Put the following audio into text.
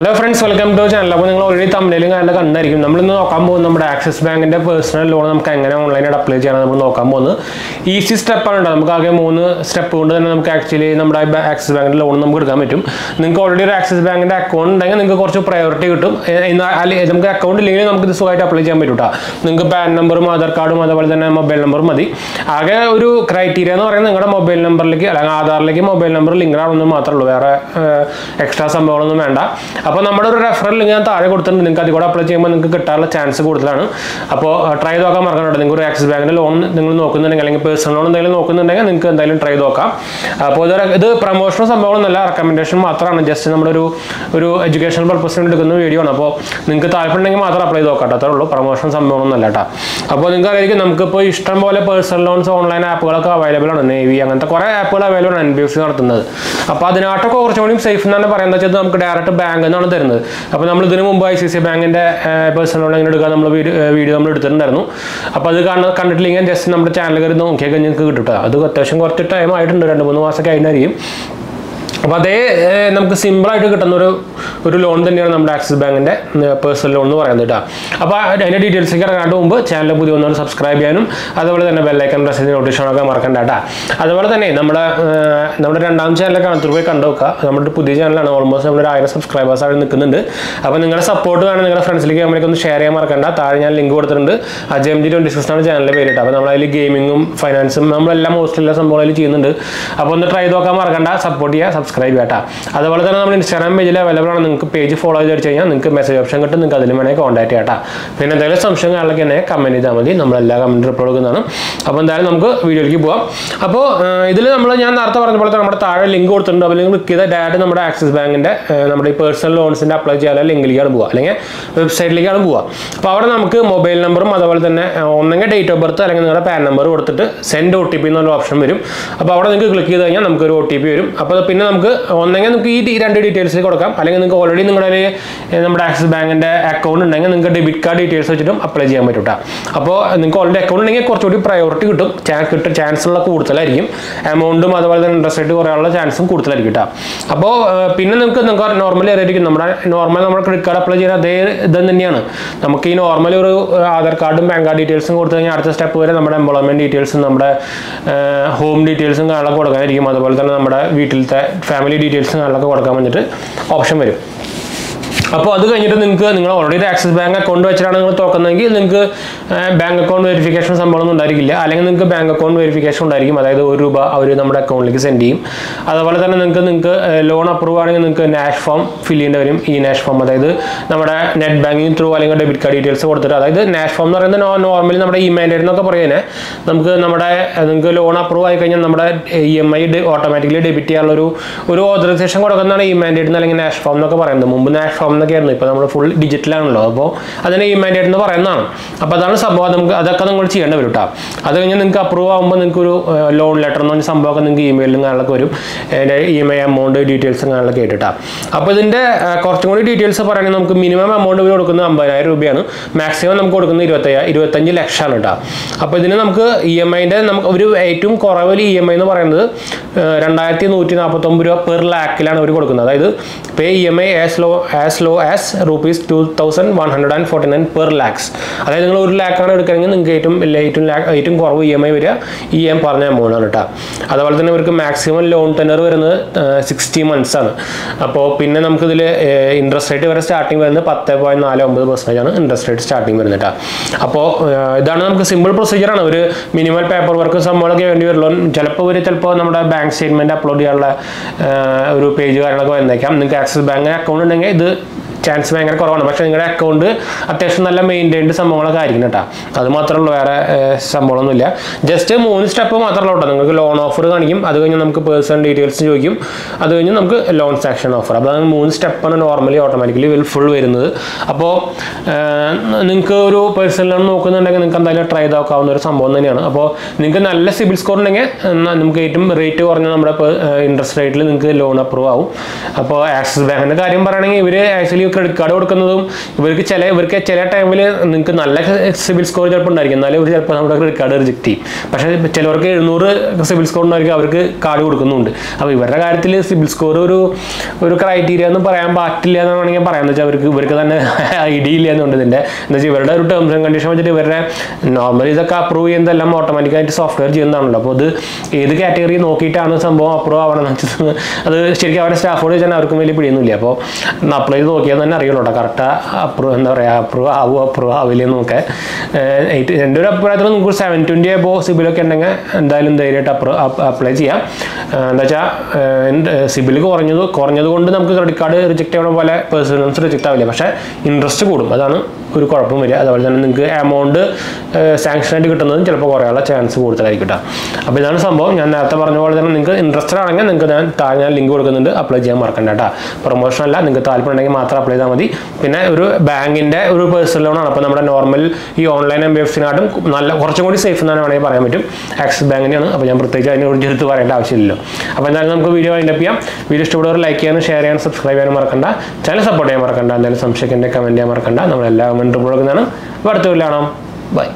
Hello friends, welcome to our channel. We will already thumbnail Axis Bank and personal loan online apply easy step step actually Axis Bank loan already Axis Bank account priority account PAN number Aadhaar card mobile number criteria mobile number Aadhaar mobile number link extra അപ്പോൾ നമ്മുടെ ഒരു referral link ഞാൻ താഴെ കൊടുത്തിട്ടുണ്ട് നിങ്ങൾക്ക് അതികൂടെ apply ചെയ്യുമ്പോൾ നിങ്ങൾക്ക് കിട്ടാനുള്ള ചാൻസ് കൂടുതലാണ് അപ്പോൾ ട്രൈ നോക്കാൻ മറക്കണ്ട നിങ്ങൾക്ക് ഒരു ആക്സിസ് ബാങ്കിന്റെ ലോൺ നിങ്ങൾ നോക്കുന്നുണ്ടെങ്കിൽ അല്ലെങ്കിൽ പേഴ്സണൽ ലോൺ എന്തെങ്കിലും നോക്കുന്നുണ്ടെങ്കിൽ നിങ്ങൾക്ക് എന്തായാലും ട്രൈ നോക്കാം അപ്പോൾ ഇത് പ്രൊമോഷണൽ സംഭവമൊന്നുമല്ല റെക്കമെൻഡേഷൻ മാത്രമാണ് ജസ്റ്റ് നമ്മുടെ ഒരു എഡ്യൂക്കേഷണൽ പർപ്പസിന് എടുക്കുന്ന വീഡിയോ ആണ് അപ്പോൾ നിങ്ങൾക്ക് താല്പര്യമുണ്ടെങ്കിൽ മാത്രം അപ്ലൈ നോക്കാം അത്രേ ഉള്ളൂ പ്രൊമോഷൻ സംഭവമൊന്നുമല്ല കേട്ടോ അപ്പോൾ നിങ്ങൾക്ക് അറിയാം നമുക്കിപ്പോൾ ഇഷ്ടം പോലെ പേഴ്സണൽ ലോൺസ് ഓൺലൈൻ ആപ്പുകളൊക്കെ അവൈലബിൾ ആണ് നേവി അങ്ങനത്തെ കുറേ ആപ്പുകൾ അവൈലബിൾ ആണ് NBFC നടത്തുന്നത് അപ്പോൾ അതിനായിട്ടൊക്കെ കുറച്ചുകൂടി സേഫ് എന്നാണ് പറയുന്നത് വെച്ചാൽ നമുക്ക് ഡയറക്റ്റ് ബാങ്ക് എന്നാണ് തരുന്നത് അപ്പോൾ നമ്മൾ ഇതിനു മുമ്പ് ICICI ബാങ്കിന്റെ പേഴ്സണൽ ലോൺ എങ്ങനെ എടുക്കാൻ നമ്മൾ വീഡിയോ നമ്മൾ എടുത്തിട്ടുണ്ടായിരുന്നു അപ്പോൾ അത് കണ്ടിട്ടില്ലെങ്കിൽ ജസ്റ്റ് നമ്മുടെ ചാനൽ കയറി നോക്കിയാൽ നിങ്ങൾക്ക് കിട്ടും അത് അത്യാവശ്യം കുറച്ച് ടൈം ആയിട്ടുണ്ട് 2-3 മാസമൊക്കെ ആയിരിക്കും അപ്പോൾ അതേ നമുക്ക് സിമ്പിൾ ആയിട്ട് കിട്ടുന്ന ഒരു ലോൺ തന്നെയാണ് നമ്മുടെ ആക്സിസ് ബാങ്കിന്റെ പേഴ്സണൽ ലോൺ എന്ന് പറയുന്നത് കേട്ടോ അപ്പോൾ അതിന്റെ ഡീറ്റെയിൽസ് ഒക്കെ അറിയാണ്ട് മുമ്പ് ചാനൽ പുതിയ ഒന്നും സബ്സ്ക്രൈബ് ചെയ്യാനും അതുപോലെ തന്നെ ബെൽ ഐക്കൺ പ്രസ് ചെയ്ത് നോട്ടിഫിക്കേഷൻ ഒക്കെ മറക്കണ്ട കേട്ടോ അതുപോലെ തന്നെ നമ്മുടെ രണ്ടാം ചാനലൊക്കെ കാണാൻ പോയി കണ്ടുനോക്കുക നമ്മുടെ പുതിയ ചാനലാണ് ഓൾമോസ്റ്റ് നമ്മൾ 1000 സബ്സ്ക്രൈബേഴ്സ് ആയി നിൽക്കുന്നുണ്ട് അപ്പോൾ നിങ്ങളുടെ സപ്പോർട്ട് വേണം നിങ്ങളുടെ ഫ്രണ്ട്സിലേക്ക് നമ്മളേക്ക് ഒന്ന് ഷെയർ ചെയ്യാൻ മറക്കണ്ട താഴെ ഞാൻ ലിങ്ക് കൊടുത്തിട്ടുണ്ട് 𝗂𝗄𝗄𝗧 ആണ് ചാനലിന്റെ പേര് കേട്ടോ അപ്പോൾ നമ്മളതിൽ ഗെയിമിങ്ങും ഫൈനാൻസും നമ്മളെല്ലാം മോസ്റ്റ്ലി എല്ലാ സംഭവങ്ങളും ചെയ്യുന്നുണ്ട് അപ്പോൾ ഒന്ന് ട്രൈ നോക്കാൻ മറക്കണ്ട സപ്പോർട്ട് ചെയ്യുക സബ്സ്ക്രൈബ് ചെയ്യാം അതുപോലെ തന്നെ നമ്മുടെ ഇൻസ്റ്റാഗ്രാം പേജിൽ അവൈലബിൾ ആണ് നിങ്ങൾക്ക് പേജ് ഫോളോ ചെയ്ത് കഴിഞ്ഞാൽ നിങ്ങൾക്ക് മെസ്സേജ് ഓപ്ഷൻ കിട്ടും നിങ്ങൾക്ക് അതിൽ വേണമെങ്കിൽ കോൺടാക്ട് ചെയ്യാം പിന്നെ എന്തെങ്കിലും സംശയങ്ങളൊക്കെ എന്നെ കമന്റ് ചെയ്താൽ മതി നമ്മളെല്ലാ കമന്റ് റിപ്ലൈ കൊടുക്കുന്നതാണ് അപ്പോൾ എന്തായാലും നമുക്ക് വീഡിയോയിലേക്ക് പോകാം അപ്പോൾ ഇതിൽ ഞാൻ നേരത്തെ പറഞ്ഞ പോലെ നമ്മുടെ താഴെ ലിങ്ക് കൊടുത്തിട്ടുണ്ട് അപ്പോൾ നിങ്ങൾ ക്ലിക്ക് ചെയ്താൽ ഡയറക്റ്റ് നമ്മുടെ ആക്സിസ് ബാങ്കിന്റെ നമ്മുടെ ഈ പേഴ്സണൽ ലോൺസിന്റെ അപ്ലൈ ചെയ്യാൻ ലിങ്കിലേക്കാണ് പോകുക അല്ലെങ്കിൽ വെബ്സൈറ്റിലേക്കാണ് പോകുക അപ്പോൾ അവിടെ നമുക്ക് മൊബൈൽ നമ്പറും അതുപോലെ തന്നെ ഒന്നെങ്കിൽ ഡേറ്റ് ഓഫ് ബർത്ത് അല്ലെങ്കിൽ നിങ്ങളുടെ പാൻ നമ്പർ കൊടുത്തിട്ട് സെൻഡ് OTP എന്നുള്ള ഓപ്ഷൻ വരും അപ്പോൾ അവിടെ നിങ്ങൾക്ക് ക്ലിക്ക് ചെയ്ത് കഴിഞ്ഞാൽ നമുക്കൊരു OTP വരും അപ്പോൾ പിന്നെ നമുക്ക് ഒന്നെങ്കിൽ നമുക്ക് ഈ രണ്ട് ഡീറ്റെയിൽസ് കൊടുക്കാം അല്ലെങ്കിൽ നിങ്ങൾക്ക് ഓൾറെഡി നിങ്ങളുടെ നമ്മുടെ ആക്സിസ് ബാങ്കിന്റെ അക്കൗണ്ട് ഉണ്ടെങ്കിൽ നിങ്ങൾക്ക് ഡെബിറ്റ് കാർഡ് ഡീറ്റെയിൽസ് വെച്ചിട്ടും അപ്ലൈ ചെയ്യാൻ പറ്റും കേട്ടോ അപ്പോൾ നിങ്ങൾക്ക് ഓൾറെഡി അക്കൗണ്ട് ഉണ്ടെങ്കിൽ കുറച്ചുകൂടി പ്രയോറിറ്റി കിട്ടും ചാൻസ് ഉള്ള കൂടുതലായിരിക്കും എമൗണ്ടും അതുപോലെ തന്നെ ഇൻട്രസ്റ്റ് റേറ്റ് കുറയാനുള്ള ചാൻസും കൂടുതലായിരിക്കും കേട്ടോ അപ്പോൾ പിന്നെ നിങ്ങൾക്ക് നോർമലി അറിയായിരിക്കും നമ്മുടെ ക്രെഡിറ്റ് കാർഡ് അപ്ലൈ ചെയ്യുന്ന അതേ ഇത് തന്നെയാണ് നമുക്ക് ഈ നോർമലി ഒരു ആധാർ കാർഡും പാൻ കാർഡ് ഡീറ്റെയിൽസും കൊടുത്തു കഴിഞ്ഞാൽ അടുത്ത സ്റ്റെപ്പ് വരെ നമ്മുടെ എംപ്ലോയ്മെന്റ് ഡീറ്റെയിൽസും നമ്മുടെ ഹോം ഡീറ്റെയിൽസും കാര്യങ്ങളൊക്കെ കൊടുക്കാനായിരിക്കും അതുപോലെ തന്നെ നമ്മുടെ വീട്ടിലത്തെ ഫാമിലി ഡീറ്റെയിൽസും കാര്യങ്ങളൊക്കെ കൊടുക്കാൻ വേണ്ടിയിട്ട് ഓപ്ഷൻ വരും അപ്പോൾ അത് കഴിഞ്ഞിട്ട് നിങ്ങൾക്ക് നിങ്ങൾ ഓൾറെഡി ആക്സിസ് ബാങ്ക് അക്കൗണ്ട് വെച്ചിട്ടാണ് നിങ്ങൾ തുറക്കുന്നതെങ്കിൽ നിങ്ങൾക്ക് ബാങ്ക് അക്കൗണ്ട് വെരിഫിക്കേഷൻ സംഭവമൊന്നും ഉണ്ടായിരിക്കില്ല അല്ലെങ്കിൽ നിങ്ങൾക്ക് ബാങ്ക് അക്കൗണ്ട് വെരിഫിക്കേഷൻ ഉണ്ടായിരിക്കും അതായത് ₹1 അവർ നമ്മുടെ അക്കൗണ്ടിലേക്ക് സെൻഡ് ചെയ്യും അതുപോലെ തന്നെ നിങ്ങൾക്ക് ലോൺ അപ്രൂവ് ആണെങ്കിൽ നിങ്ങൾക്ക് നാഷ് ഫോം ഫിൽ ചെയ്യേണ്ടി വരും ഈ നാഷ് ഫോം അതായത് നമ്മുടെ നെറ്റ് ബാങ്കിങ് ത്രൂ അല്ലെങ്കിൽ ഡെബിറ്റ് കാർഡ് ഡീറ്റെയിൽസ് കൊടുത്തിട്ട് അതായത് നാഷ് ഫോം എന്ന് പറയുന്നത് നോർമലി നമ്മുടെ ഇ-മാൻഡേറ്റ് എന്നൊക്കെ പറയുന്നത് നിങ്ങൾക്ക് ലോൺ അപ്രൂവ് ആയി കഴിഞ്ഞാൽ നമ്മുടെ EMI ഓട്ടോമാറ്റിക്കലി ഡെബിറ്റ് ചെയ്യാനുള്ള ഒരു ഓതറൈസേഷൻ കൊടുക്കുന്നതാണ് ഇ-മാൻഡേറ്റ് അല്ലെങ്കിൽ നാഷ് ഫോം എന്നൊക്കെ പറയുന്നത് മുമ്പ് നാഷ് ഫോം എന്നൊക്കെയായിരുന്നു ഇപ്പോൾ നമ്മൾ ഫുൾ ഡിജിറ്റലാണല്ലോ അപ്പോൾ അതിനെ ഇ-മാൻഡേറ്റ് എന്ന് പറയുന്നതാണ് അപ്പോൾ അതാണ് സംഭവം നമുക്ക് അതൊക്കെ നിങ്ങൾ ചെയ്യേണ്ടി വരും കേട്ടോ അത് കഴിഞ്ഞാൽ നിങ്ങൾക്ക് അപ്രൂവ് ആകുമ്പോൾ നിങ്ങൾക്ക് ഒരു ലോൺ ലെറ്റർ എന്ന് പറഞ്ഞ സംഭവമൊക്കെ നിങ്ങൾക്ക് ഇമെയിലും കാര്യങ്ങളൊക്കെ വരും EMI എമൗണ്ട് ഡീറ്റെയിൽസും കാര്യങ്ങളൊക്കെ ആയിട്ടാണ് അപ്പോൾ ഇതിൻ്റെ കുറച്ചും കൂടി ഡീറ്റെയിൽസ് പറയുകയാണെങ്കിൽ നമുക്ക് മിനിമം എമൗണ്ട് കൊടുക്കുന്നത് 50,000 രൂപയാണ് മാക്സിമം നമുക്ക് കൊടുക്കുന്നത് 25 ലക്ഷമാണ് കേട്ടോ അപ്പോൾ ഇതിന് നമുക്ക് EMIൻ്റെ നമുക്ക് ഒരു ഏറ്റവും കുറവിൽ EMI എന്ന് പറയുന്നത് 2,149 രൂപ പെർ ലാക്കിലാണ് അവർ കൊടുക്കുന്നത് അതായത് പേ EMI as low as ₹2,149 per lakhs അതായത് നിങ്ങൾ 1 ലാഖാണ് എടുക്കുകയാണെങ്കിൽ നിങ്ങൾക്ക് ഏറ്റവും കുറവ് EMI വരിക ഈ പറഞ്ഞ എമൗണ്ട് ആണ് കേട്ടോ അതുപോലെ തന്നെ ഇവർക്ക് മാക്സിമം ലോൺ ടെനർ വരുന്നത് 60 months ആണ് അപ്പോൾ പിന്നെ നമുക്കിതിൽ ഇൻട്രസ്റ്റ് റേറ്റ് വരെ സ്റ്റാർട്ടിങ് വരുന്നത് 10.49% ആണ് ഇൻട്രസ്റ്റ് റേറ്റ് സ്റ്റാർട്ടിങ് വരുന്നത് കേട്ടോ അപ്പോൾ ഇതാണ് നമുക്ക് സിമ്പിൾ പ്രൊസീജിയറാണ് ഒരു മിനിമൽ പേപ്പർ വർക്ക് സംഭവമൊക്കെ വേണ്ടി വരുള്ളൂ ചിലപ്പോൾ നമ്മുടെ ബാങ്ക് സ്റ്റേറ്റ്മെന്റ് അപ്ലോഡ് ചെയ്യാനുള്ള ഒരു പേജ് കാര്യങ്ങളൊക്കെ വന്നേക്കാം നിങ്ങൾക്ക് ആക്സിസ് ബാങ്ക് അക്കൗണ്ട് ഉണ്ടെങ്കിൽ ഇത് ചാൻസ് ഭയങ്കര കുറവാണ് പക്ഷേ നിങ്ങളുടെ അക്കൗണ്ട് അത്യാവശ്യം നല്ല മെയിൻറ്റൈൻഡ് സംഭവങ്ങളൊക്കെ ആയിരിക്കും കേട്ടോ അത് മാത്രമേ ഉള്ളൂ വേറെ സംഭവമൊന്നുമില്ല ജസ്റ്റ് 3 സ്റ്റെപ്പ് മാത്രമേ ഉള്ളൂ നിങ്ങൾക്ക് ലോൺ ഓഫർ കാണിക്കും അത് കഴിഞ്ഞ് നമുക്ക് പേഴ്സണൽ ഡീറ്റെയിൽസ് ചോദിക്കും അത് കഴിഞ്ഞ് നമുക്ക് ലോൺ സാങ്ഷൻ ഓഫർ അപ്പോൾ അത് 3 സ്റ്റെപ്പാണ് നോർമലി ഓട്ടോമാറ്റിക്കലി ഫുൾ വരുന്നത് അപ്പോൾ നിങ്ങൾക്ക് ഒരു പേഴ്സണൽ ലോൺ നോക്കുന്നുണ്ടെങ്കിൽ നിങ്ങൾക്ക് എന്തായാലും ട്രൈ ചെയ്താക്കാവുന്ന ഒരു സംഭവം തന്നെയാണ് അപ്പോൾ നിങ്ങൾക്ക് നല്ല സിബിൽ സ്കോർ ഉണ്ടെങ്കിൽ നമുക്ക് ഏറ്റവും റേറ്റ് കുറഞ്ഞ നമ്മുടെ ഇൻട്രസ്റ്റ് റേറ്റിൽ നിങ്ങൾക്ക് ലോൺ അപ്രൂവ് ആവും അപ്പോൾ ആക്സിസ് ബാങ്കിൻ്റെ കാര്യം പറയുകയാണെങ്കിൽ ഇവർ ആക്ച്വലി ക്രെഡിറ്റ് കാർഡ് കൊടുക്കുന്നതും ഇവർക്ക് ചില ടൈമിൽ നിങ്ങൾക്ക് നല്ല സിബിൽ സ്കോർ ചിലപ്പോൾ ഉണ്ടായിരിക്കും, എന്നാലും ഇവർ ചിലപ്പോൾ നമ്മുടെ ക്രെഡിറ്റ് കാർഡ് റിജക്ട് ചെയ്യും. പക്ഷേ ചിലവർക്ക് 700 സിബിൽ സ്കോർ ഉണ്ടായിരിക്കും, അവർക്ക് കാർഡ് കൊടുക്കുന്നുണ്ട്. അപ്പോൾ ഇവരുടെ കാര്യത്തിൽ സിബിൽ സ്കോർ ഒരു ക്രൈറ്റീരിയ എന്ന് പറയാൻ പറ്റില്ല എന്ന് വേണമെങ്കിൽ പറയാമെന്ന് വെച്ചാൽ ഇവർക്ക് തന്നെ ഐഡിയ ഇല്ല എന്നുണ്ട്. ഇതിൻ്റെ എന്താ വെച്ചാൽ ഇവരുടെ ഒരു ടേംസ് ആൻഡ് കണ്ടീഷൻ വെച്ചിട്ട് ഇവരുടെ നോർമലി ഇതൊക്കെ അപ്രൂവ് ചെയ്യുന്നതെല്ലാം ഓട്ടോമാറ്റിക്കായിട്ട് സോഫ്റ്റ്വെയർ ചെയ്യുന്നതാണല്ലോ. അപ്പോൾ അത് ഏത് കാറ്റഗറി നോക്കിയിട്ടാണ് സംഭവം അപ്രൂവ് ആവണമെന്ന് വെച്ചത് അത് ശരിക്കും അവരുടെ സ്റ്റാഫോട് വെച്ചാൽ അവർക്കും വലിയ പിടിയൊന്നുമില്ല. അപ്പോൾ അപ്ലൈ ചെയ്ത് നോക്കിയാൽ തന്നെ അറിയുള്ളൂ കേട്ടോ കറക്റ്റ് എന്താ പറയുക അപ്രൂവ് ആവില്ല എന്നൊക്കെ. എൻ്റെ ഒരു അഭിപ്രായത്തിൽ നിങ്ങൾക്ക് 720 എബോ സിബിലൊക്കെ ഉണ്ടെങ്കിൽ എന്തായാലും ധൈര്യമായിട്ട് അപ്ലൈ ചെയ്യാം. എന്താ വെച്ചാൽ സിബിൽ കുറഞ്ഞത് കൊണ്ട് നമുക്ക് ക്രെഡിറ്റ് കാർഡ് റിജക്ട് ചെയ്യണ പോലെ പേഴ്സണൽ ലോൺസ് റിജക്ട് ആവില്ല, പക്ഷേ ഇൻട്രസ്റ്റ് കൂടും, അതാണ് ഒരു കുഴപ്പം വരിക. അതുപോലെ തന്നെ നിങ്ങൾക്ക് എമൗണ്ട് സാങ്ഷനായിട്ട് കിട്ടുന്നതും ചിലപ്പോൾ കുറയാനുള്ള ചാൻസ് കൂടുതലായിരിക്കും കേട്ടോ. അപ്പോൾ ഇതാണ് സംഭവം. ഞാൻ നേരത്തെ പറഞ്ഞ പോലെ തന്നെ നിങ്ങൾക്ക് ഇൻട്രസ്റ്റഡ് ആണെങ്കിൽ നിങ്ങൾക്ക് ഞാൻ ലിങ്ക് കൊടുക്കുന്നുണ്ട്, അപ്ലൈ ചെയ്യാൻ മറക്കണ്ട കേട്ടോ. പ്രൊമോഷൻ അല്ല, നിങ്ങൾക്ക് താല്പര്യം ഉണ്ടെങ്കിൽ മാത്രം അപ്ലൈ ചെയ്താൽ മതി. പിന്നെ ഒരു ബാങ്കിൻ്റെ ഒരു പേഴ്സണൽ ലോണാണ്. അപ്പോൾ നമ്മുടെ നോർമൽ ഈ ഓൺലൈൻ MBFCനാട്ടും കുറച്ചും കൂടി സേഫ് എന്നാണ് വേണമെങ്കിൽ പറയാൻ പറ്റും. ആക്സിസ് ബാങ്കിൻ്റെയാണ്. അപ്പോൾ ഞാൻ പ്രത്യേകിച്ച് അതിനെക്കുറിച്ച് എടുത്ത് പറയേണ്ട ആവശ്യമില്ലല്ലോ. അപ്പോൾ എന്തായാലും നമുക്ക് വീഡിയോ വൈൻഡപ്പ് ചെയ്യാം. വീഡിയോ ഇഷ്ടപ്പെടുന്നവർ ലൈക്ക് ചെയ്യാനും ഷെയർ ചെയ്യാനും സബ്സ്ക്രൈബ് ചെയ്യാനും മറക്കണ്ട. ചാനൽ സപ്പോർട്ട് ചെയ്യാൻ മറക്കണ്ട. എന്തായാലും സംശയിക്കേണ്ട കമൻറ്റ് ചെയ്യാൻ മറക്കണ്ട. നമ്മളെല്ലാം കമൻറ്റ് കൊടുക്കുന്നതാണ്. അടുത്ത വീഡിയോ കാണാം. ബൈ.